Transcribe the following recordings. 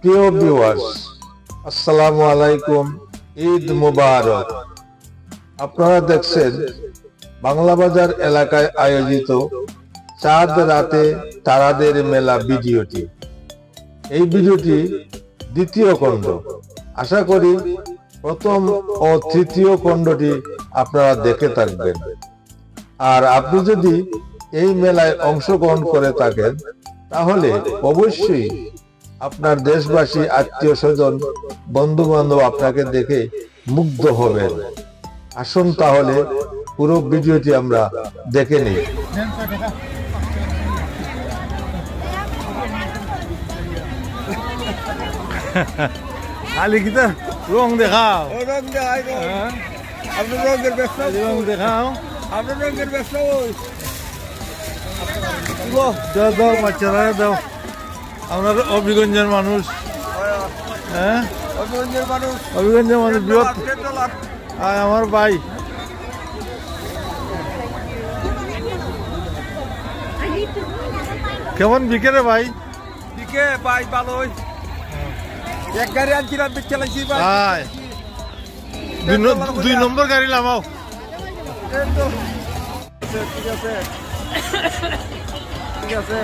প্রিয় ভিউয়ার্স, আসসালামু আলাইকুম, ঈদ মুবারক। আপনারা দেখছেন বাংলা বাজার এলাকায় আয়োজিত চাঁদ রাতে তারাদের মেলা ভিডিওটি। এই ভিডিওটি দ্বিতীয় খণ্ড। আশা করি প্রথম ও তৃতীয় খণ্ডটি আপনারা দেখে থাকবেন। আর আপনি যদি এই মেলায় অংশগ্রহণ করে থাকেন তাহলে অবশ্যই আপনার দেশবাসী, আত্মীয় স্বজন, বন্ধু বান্ধব আপনাকে দেখে মুগ্ধ হবেন। আসুন তাহলে পুরো ভিডিওটি আমরা দেখে নিই। খালি কি রং দেখাও, রং দেখাই আপনার রঙের ব্যবসা, রং দেখাও, আপনার রঙের ব্যবসা। দাও দাও বাচ্চারা দাও। আমরা অভিগঞ্জের মানুষ, হ্যাঁ অভিগঞ্জের মানুষ, অভিগঞ্জের মানুষ বৃহৎ। আমার ভাই কেমন বিকেলে ভাই? দিকে ভাই ভালোই। এক গাড়ি আনছিলাম, চালাইছি ভাই। দুই নম্বর গাড়ি নামাও। ঠিক আছে ঠিক আছে।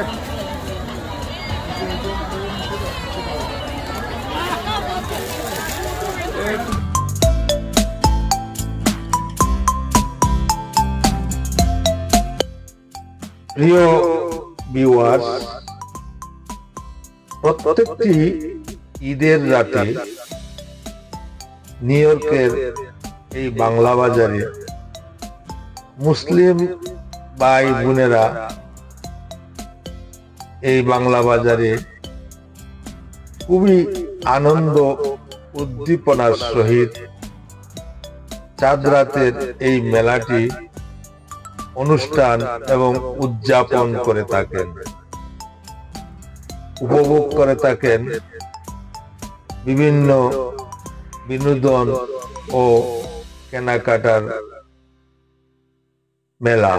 প্রিয় ভিউয়ার্স, প্রত্যেকটি ঈদের রাতে নিউ ইয়র্কের এই বাংলা বাজারে মুসলিম ভাই বোনেরা এই বাংলা বাজারে খুবই আনন্দ উদ্দীপনার সহিত চাঁদ রাতের এই মেলাটি অনুষ্ঠান এবং উদযাপন করে থাকেন, উপভোগ করে থাকেন বিভিন্ন বিনোদন ও কেনাকাটার মেলা।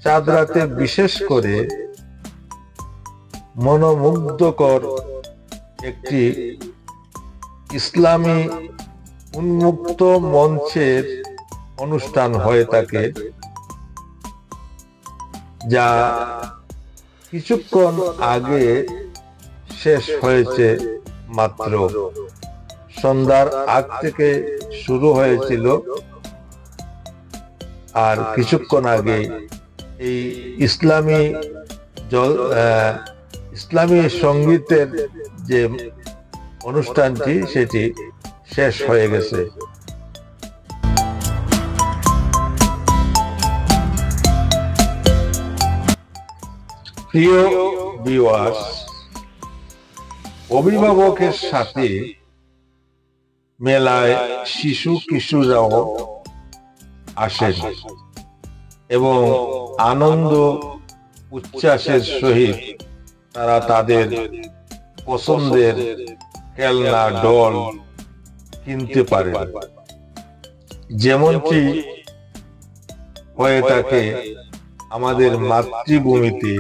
চাঁদ রাতে বিশেষ করে মনোমুগ্ধকর একটি ইসলামী উন্মুক্ত মঞ্চের অনুষ্ঠান হয়ে থাকে, যা কিছুক্ষণ আগে শেষ হয়েছে। মাত্র সন্ধ্যার আগ থেকে শুরু হয়েছিল, আর কিছুক্ষণ আগে এই ইসলামী সঙ্গীতের যে অনুষ্ঠানটি সেটি শেষ হয়ে গেছে। প্রিয় ভিউয়ার্স, অভিভাবকের সাথে মেলায় শিশু কিশোররাও আসেন এবং আনন্দ উচ্ছ্বাসের সহিত তারা তাদের পছন্দের খেলনা ডল কিনতে পারে, যেমনটি হয়ে থাকে আমাদের মাতৃভূমিতে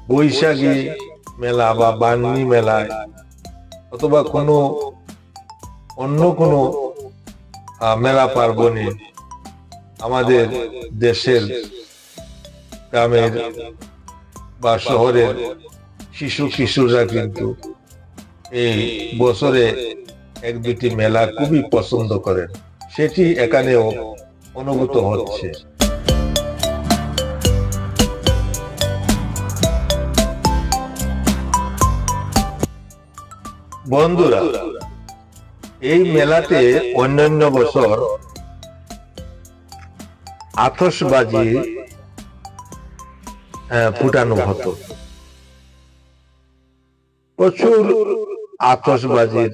বৈশাখী মেলা বা বান্নি মেলায় অথবা অন্য কোনো মেলা পার্বণে আমাদের দেশের গ্রামের বা শহরের শিশু কিশোররা কিন্তু এই বছরে এক দুটি মেলা খুবই পছন্দ করেন। সেটি এখানেও অনুভূত হচ্ছে। বন্ধুরা, এই মেলাতে অন্যান্য বছর আতশবাজি ফুটানো হতো। প্রচুর আতশবাজির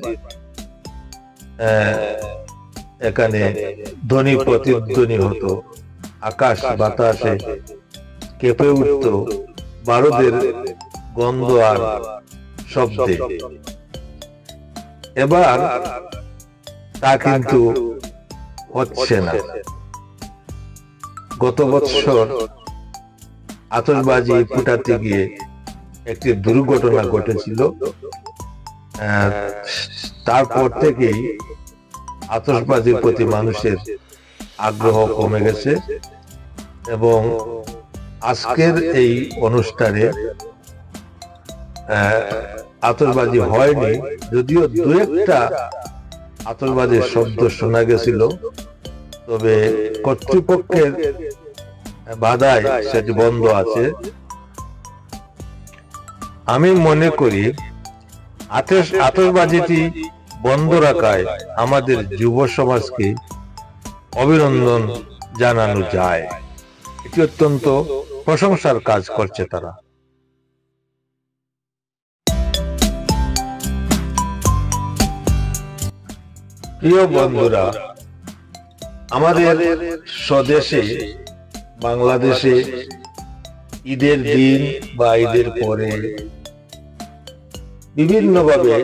এখানে ধ্বনি প্রতিধ্বনি হতো, আকাশ বাতাসে কেঁপে উঠত, বারুদের গন্ধ আর শব্দে। এবার তা কিন্তু হচ্ছে না। গত বছর আতশবাজি ফুটাতে গিয়ে একটি দুর্ঘটনা ঘটেছিল। তারপর থেকেই আতশবাজির প্রতি মানুষের আগ্রহ কমে গেছে এবং আজকের এই অনুষ্ঠানে আতশবাজি হয়নি, যদিও দু একটা আতশবাজির শব্দ শোনা গেছিল, তবে কর্তৃপক্ষের বাধায় সেটি বন্ধ আছে। আমি মনে করি আতশবাজিটি বন্ধ রাখায় আমাদের যুব সমাজকে অভিনন্দন জানানো যায়। এটি অত্যন্ত প্রশংসার কাজ করছে তারা। প্রিয় বন্ধুরা, আমাদের স্বদেশে বাংলাদেশে ঈদের দিন বা ঈদের পরে বিভিন্নভাবে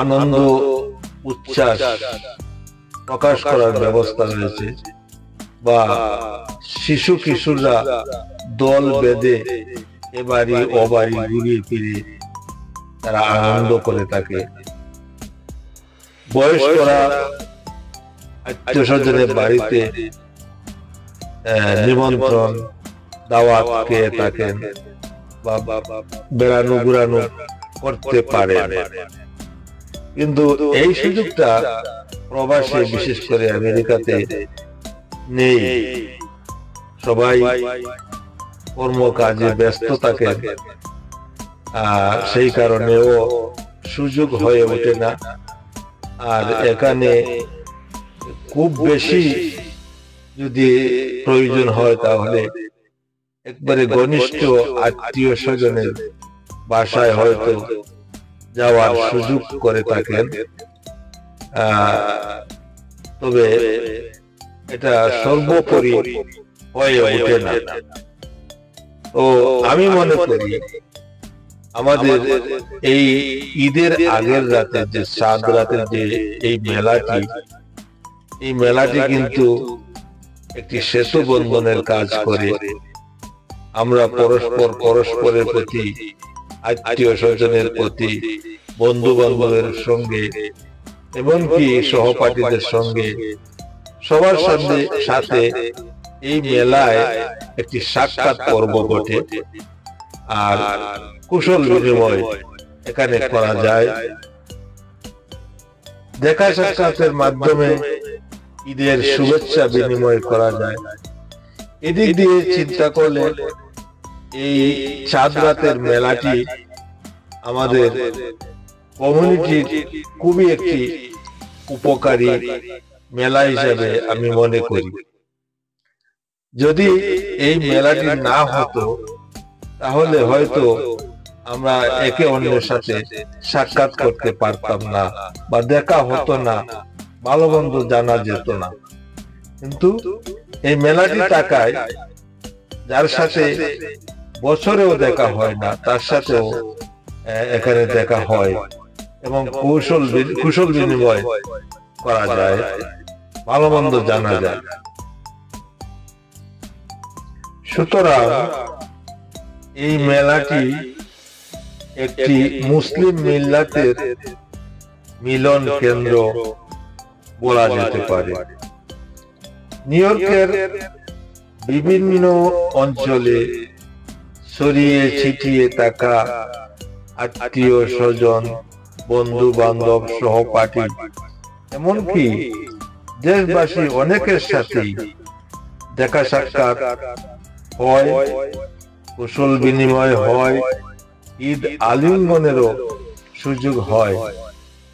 আনন্দ উচ্ছ্বাস প্রকাশ করার ব্যবস্থা রয়েছে, বা শিশু কিশোররা দল বেঁধে এবাড়ি ওবাড়ি ঘুরিয়ে ফিরে তারা আনন্দ করে থাকে। বয়স্করা আত্মীয় স্বজনের বাড়িতে নিমন্ত্রণ দাওয়াত খেয়ে থাকেন বা বেড়ানো ঘুরানো করতে পারেন, কিন্তু এই সুযোগটা প্রবাসে বিশেষ করে আমেরিকাতে নেই। সবাই কর্মকাজে ব্যস্ত থাকেন, সেই কারণেও সুযোগ হয়ে ওঠে না। আর এখানে খুব বেশি যদি প্রয়োজন হয় তাহলে একবারে ঘনিষ্ঠ আত্মীয় স্বজনের বাসায় হয়তো যাওয়ার সুযোগ করে থাকেন, তবে এটা সর্বোপরি হয়ে ওঠে না। তো আমি মনে করি আমাদের এই ঈদের আগের রাতে যে সাত রাতের যে এই মেলাটি কিন্তু একটি সেতু বন্ধনের কাজ করে। আমরা পরস্পরের প্রতি, আত্মীয় স্বজনের প্রতি, বন্ধু বান্ধবের সঙ্গে, এমনকি সহপাঠীদের সঙ্গে, সবার সাথে এই মেলায় একটি সাক্ষাৎ পর্ব ঘটে আর কুশল বিনিময় এখানে করা যায়। দেখা সাক্ষাতের মাধ্যমে ঈদের শুভেচ্ছা বিনিময় করা যায়। এদিক দিয়ে চিন্তা করলে এই চাঁদ রাতের মেলাটি আমাদের কমিউনিটির খুবই একটি উপকারী মেলা হিসেবে আমি মনে করি। যদি এই মেলাটি না হতো তাহলে হয়তো আমরা একে অন্যের সাথে সাক্ষাৎ করতে পারতাম না, বা দেখা হতো না, ভালো মন্দ জানা যেত না। কিন্তু এই মেলাটি থাকায় যার সাথে বছরেও দেখা হয় না তার সাথেও এখানে দেখা হয় এবং কুশল বিনিময় করা যায়, ভালো মন্দ জানা যায়। সুতরাং এই মেলাটি একটি মুসলিম মিল্লাতের মিলন কেন্দ্র বলা যেতে পারে। নিউ ইয়র্কের বিভিন্ন অঞ্চলে ছড়িয়ে ছিটিয়ে থাকা আত্মীয় স্বজন, বন্ধু বান্ধব, সহপাঠী, এমনকি দেশবাসী অনেকের সাথেই দেখা সাক্ষাৎ হয়, কুশল বিনিময় হয়, ঈদ আলিঙ্গনেরও সুযোগ হয়।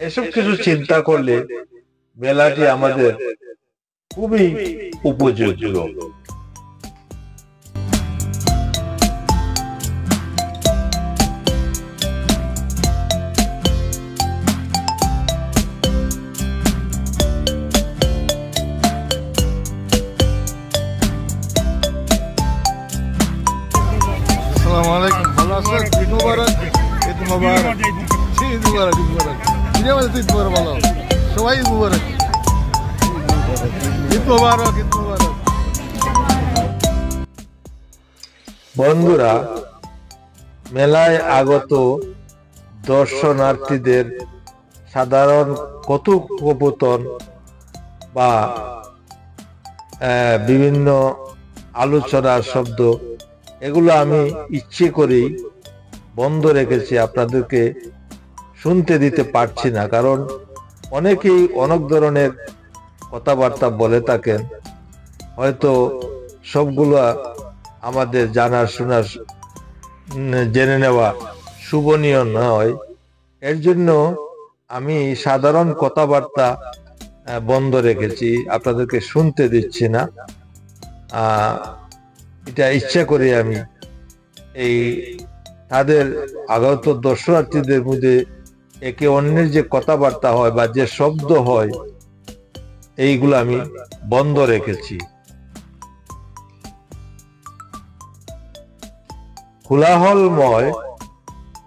এসব কিছু চিন্তা করলে মেলাটি আমাদের খুবই উপযোগ্য। আসসালামু আলাইকুম, ভালো আছেন? ঈদ মুবারক, ঈদ মুবারক, ঈদ মুবারক, ঈদ মুবারক। ঈদ মুবারক, ভালো সবাই ঈদ মুবারক, ঈদ মুবারক, ঈদ মুবারক। বন্ধুরা, মেলায় আগত দর্শনার্থীদের সাধারণ কথোপকথন বা বিভিন্ন আলোচনার শব্দ, এগুলো আমি ইচ্ছে করেই বন্ধ রেখেছি, আপনাদেরকে শুনতে দিতে পারছি না। কারণ অনেকেই অনেক ধরনের কথাবার্তা বলে থাকেন, হয়তো সবগুলো আমাদের জানার শোনার জেনে নেওয়া শুভনীয় নয়। এর জন্য আমি সাধারণ কথাবার্তা বন্ধ রেখেছি, আপনাদেরকে শুনতে দিচ্ছি না। এটা ইচ্ছা করে আমি এই তাদের আগত দর্শনার্থীদের মধ্যে একে অন্যের যে কথাবার্তা হয় বা যে শব্দ হয়, এইগুলো আমি বন্ধ রেখেছি।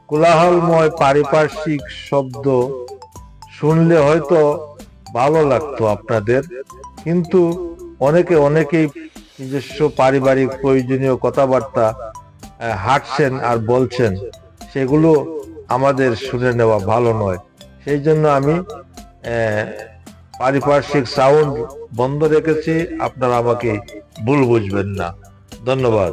কোলাহলময় পারিপার্শ্বিক শব্দ শুনলে হয়তো ভালো লাগতো আপনাদের, কিন্তু অনেকেই নিজস্ব পারিবারিক প্রয়োজনীয় কথাবার্তা হাঁটছেন আর বলছেন, সেগুলো আমাদের শুনে নেওয়া ভালো নয়। সেই জন্য আমি পারিপার্শ্বিক সাউন্ড বন্ধ রেখেছি, আপনারা আমাকে ভুল বুঝবেন না। ধন্যবাদ।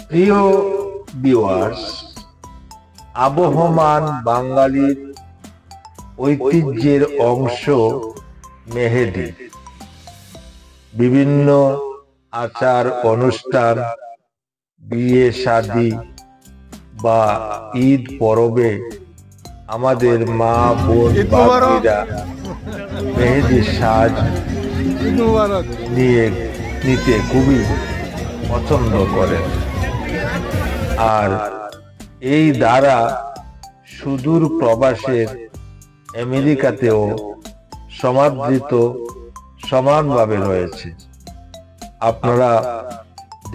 প্রিয় ভিউয়ার্স, আবহমান বাঙালির ঐতিহ্যের অংশ মেহেদি। বিভিন্ন আচার অনুষ্ঠান, বিয়ে শাদী বা ঈদ পরবে আমাদের মা বোন বাপিরা মেহেদির সাজ নিতে খুবই পছন্দ করেন। আর এই দ্বারা সুদূর প্রবাসের আমেরিকাতেও সমাদৃত সমানভাবে রয়েছে। আপনারা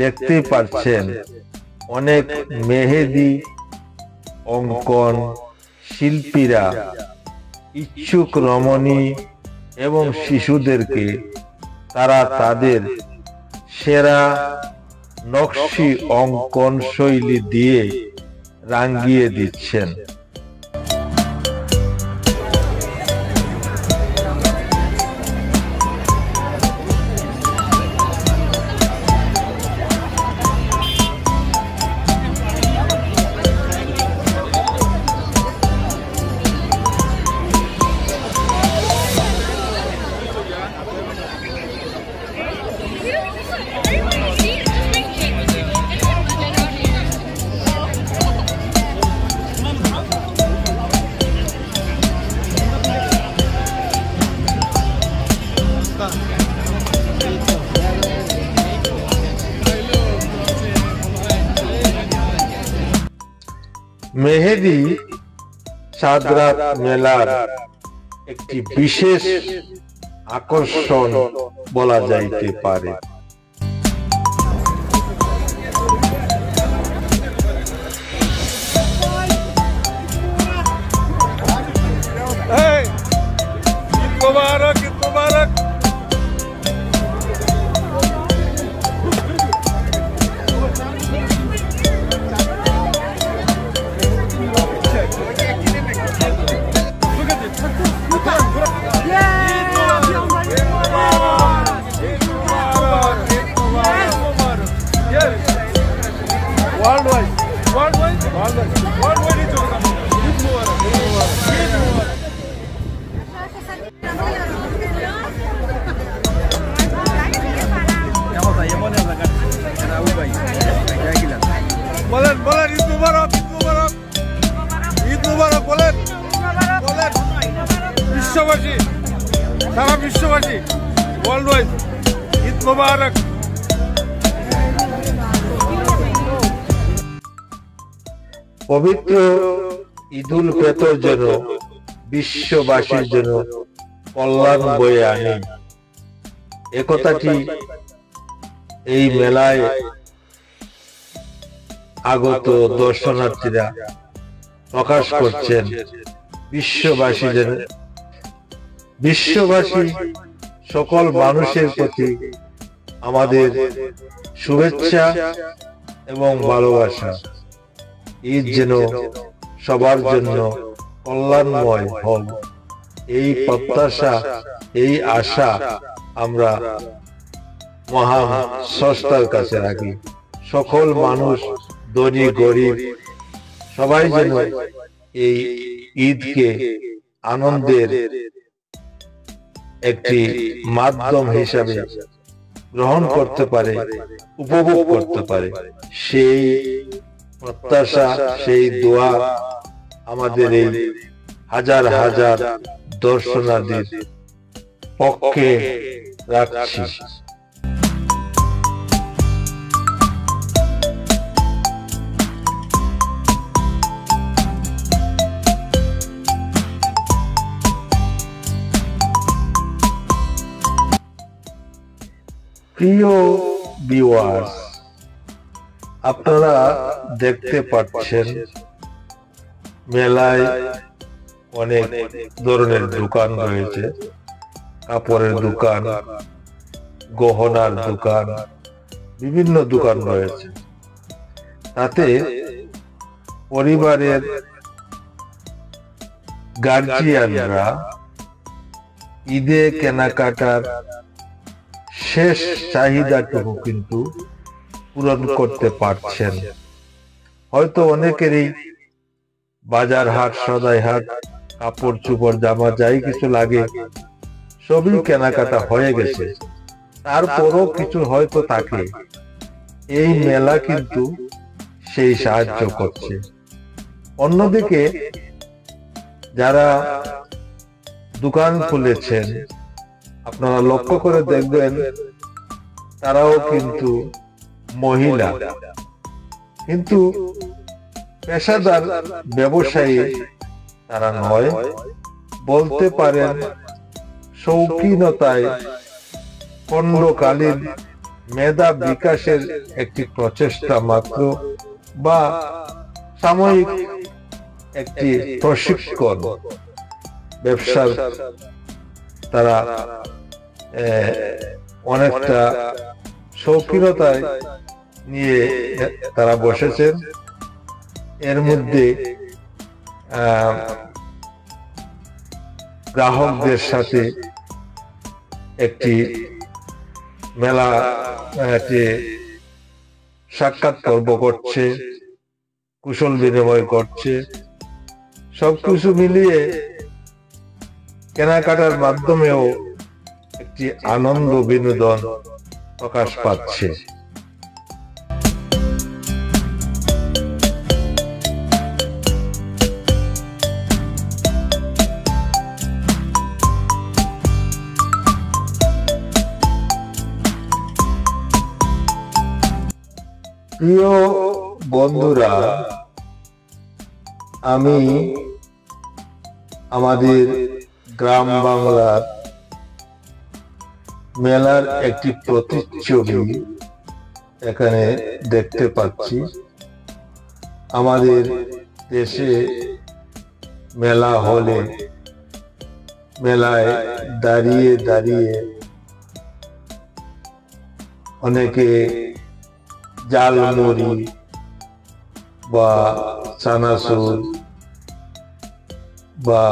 দেখতেই পাচ্ছেন, অনেক মেহেদি অঙ্কন শিল্পীরা ইচ্ছুক রমণী এবং শিশুদেরকে তারা তাদের সেরা নকশি অঙ্কন শৈলী দিয়ে রাঙিয়ে দিচ্ছেন। মেহেদি চাঁদরাত মেলার একটি বিশেষ আকর্ষণ বলা যাইতে পারে। ঈদ মুবারক, ঈদ মুবারক। বলেন বলেন, ঈদ মুবারক, ঈদ মুবারক, ঈদ মুবারক বলেন বলেন। বিশ্ববাসী, সারা বিশ্ববাসী, ওয়ার্ল্ড ওয়াইড ঈদ মুবারক। পবিত্র ঈদুল ফিতর যেন বিশ্ববাসীর জন্য কল্যাণ বয়ে আনে, একথাটি এই মেলায় আগত দর্শনার্থীরা প্রকাশ করছেন। বিশ্ববাসী সকল মানুষের প্রতি আমাদের শুভেচ্ছা এবং ভালোবাসা। ঈদ যেন সবার জন্য কল্যাণময় হোক, এই প্রত্যাশা, এই আশা আমরা মহান স্রষ্টার কাছে রাখি। সকল মানুষ, ধনী গরিব, সবাই যেন এই ঈদকে আনন্দের একটি মাধ্যম হিসাবে গ্রহণ করতে পারে, উপভোগ করতে পারে, সেই প্রত্যাশা, সেই দোয়া আমাদের এই হাজার হাজার দর্শনার্থীর পক্ষে রাখছি। প্রিয় ভিউয়ার্স, আপনারা দেখতে পাচ্ছেন মেলায় অনেক ধরনের দোকান রয়েছে। কাপড়ের দোকান, গহনার দোকান, বিভিন্ন দোকান রয়েছে। তাতে পরিবারের গার্জিয়ানরা ঈদে কেনাকাটার শেষ চাহিদাটুকু কিন্তু পূরণ করতে পারছেন। হয়তো অনেকেরই বাজার হাট, সদাই হাট, কাপড় চোপড়, জামা, যাই কিছু লাগে সবই কেনাকাটা হয়ে গেছে। তারপরও কিছু হয়তো থাকে, এই মেলা কিন্তু সেই সাহায্য করছে। অন্যদিকে যারা দোকান খুলেছেন, আপনারা লক্ষ্য করে দেখবেন তারাও কিন্তু মহিলা, কিন্তু পেশাদার ব্যবসায়ী তারা নয়, বলতে পারেন শৌখিনতায় খণ্ডকালীন মেধা বিকাশের একটি প্রচেষ্টা মাত্র, বা সাময়িক একটি প্রশিক্ষণ। ব্যবসার তারা অনেকটা শৌখিনতায় নিয়ে তারা বসেছেন। এর মধ্যে গ্রাহকদের সাথে একটি মেলা সাক্ষাৎ পর্ব করছে, কুশল বিনিময় করছে। সবকিছু মিলিয়ে কেনাকাটার মাধ্যমেও একটি আনন্দ, বিনোদন প্রকাশ পাচ্ছে। প্রিয় বন্ধুরা, আমি আমাদের গ্রাম বাংলার মেলার একটি প্রতিচ্ছবি এখানে দেখতে পাচ্ছি। আমাদের দেশে মেলা হলে মেলায় দাঁড়িয়ে দাঁড়িয়ে অনেকে জালমুড়ি বা চানাচুর বা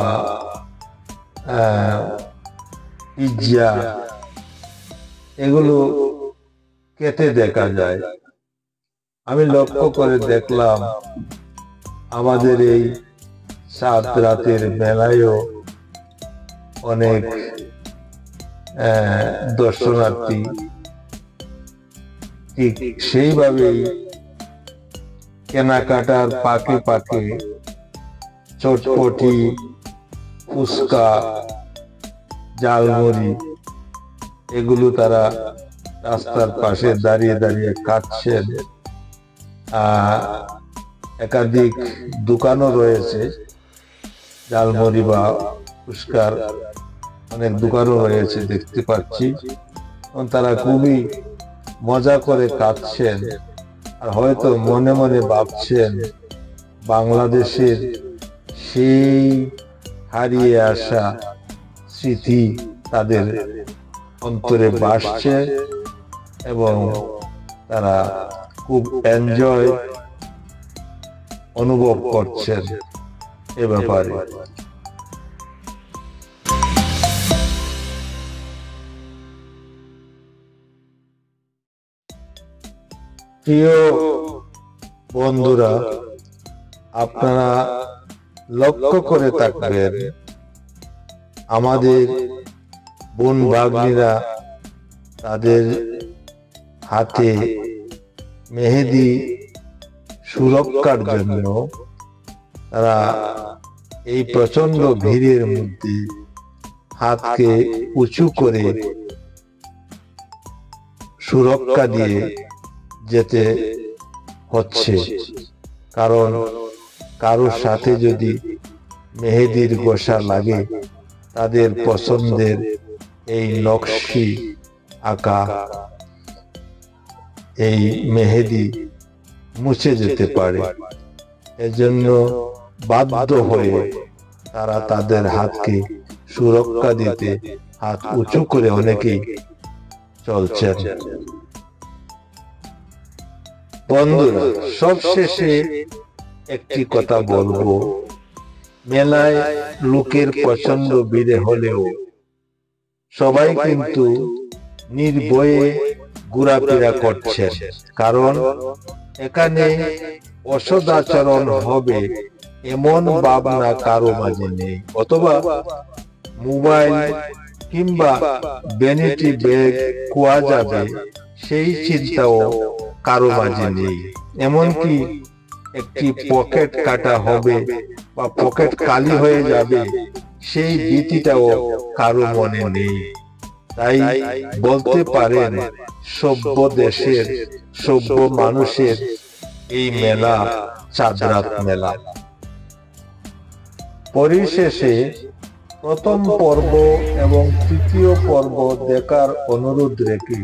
পিৎজা এগুলো খেতে দেখা যায়। আমি লক্ষ্য করে দেখলাম আমাদের এই 7 রাতের মেলায়ও অনেক দর্শনার্থী ঠিক সেইভাবেই কেনাকাটার পাকে পাকে চটপটি, ফুচকা, জালমুড়ি এগুলো তারা রাস্তার পাশে দাঁড়িয়ে দাঁড়িয়ে খাচ্ছেন। একাধিক দোকানও রয়েছে, জালমুড়ি বা ফুচকার অনেক দোকানও রয়েছে দেখতে পাচ্ছি। তারা খুবই মজা করে কাঁদছেন আর হয়তো মনে মনে ভাবছেন বাংলাদেশের সেই হারিয়ে আসা স্মৃতি তাদের অন্তরে ভাসছে এবং তারা খুব এনজয় অনুভব করছেন এ ব্যাপারে। প্রিয় বন্ধুরা, আপনারা লক্ষ্য করে থাকবেন আমাদের বোন ভাগ্নিরা তাদের হাতে মেহেদি সুরক্ষার জন্য তারা এই প্রচন্ড ভিড়ের মধ্যে হাতকে উঁচু করে সুরক্ষা দিয়ে যেতে হচ্ছে, কারণ কারোর সাথে যদি মেহেদির গোসা লাগে তাদের পছন্দের এই নকশি আঁকা এই মেহেদি মুছে যেতে পারে। এজন্য বাধ্য হয়ে তারা তাদের হাতকে সুরক্ষা দিতে হাত উঁচু করে অনেকেই চলছেন। বন্ধুরা, সবশেষে একটি কথা বলবো, মেলায় লোকের প্রচন্ড ভিড় হলেও সবাই কিন্তু নির্ভয়ে ঘোরাফেরা করছেন, কারণ এখানে অসদাচরণ হবে এমন ভাবনা কারো মাঝে নেই, অথবা মোবাইল কিংবা ভ্যানিটি ব্যাগ খোয়া যাবে সেই চিন্তাও কারো মাঝে নেই। এমনকি একটি পকেট কাটা হবে বা পকেট খালি হয়ে যাবে সেই ভীতিটাও কারো মনে নেই। তাই বলতে পারেন সভ্য দেশের সভ্য মানুষের এই মেলা চাঁদরাত মেলা। পরিশেষে প্রথম পর্ব এবং তৃতীয় পর্ব দেখার অনুরোধ রেখে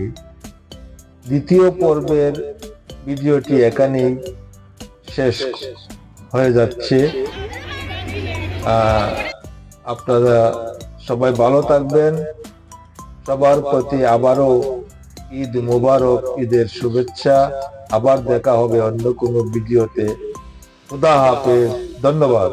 দ্বিতীয় পর্বের ভিডিওটি এখানেই শেষ হয়ে যাচ্ছে। আপনারা সবাই ভালো থাকবেন। সবার প্রতি আবারও ঈদ মুবারক, ঈদের শুভেচ্ছা। আবার দেখা হবে অন্য কোনো ভিডিওতে। খুদা হাফেজ, ধন্যবাদ।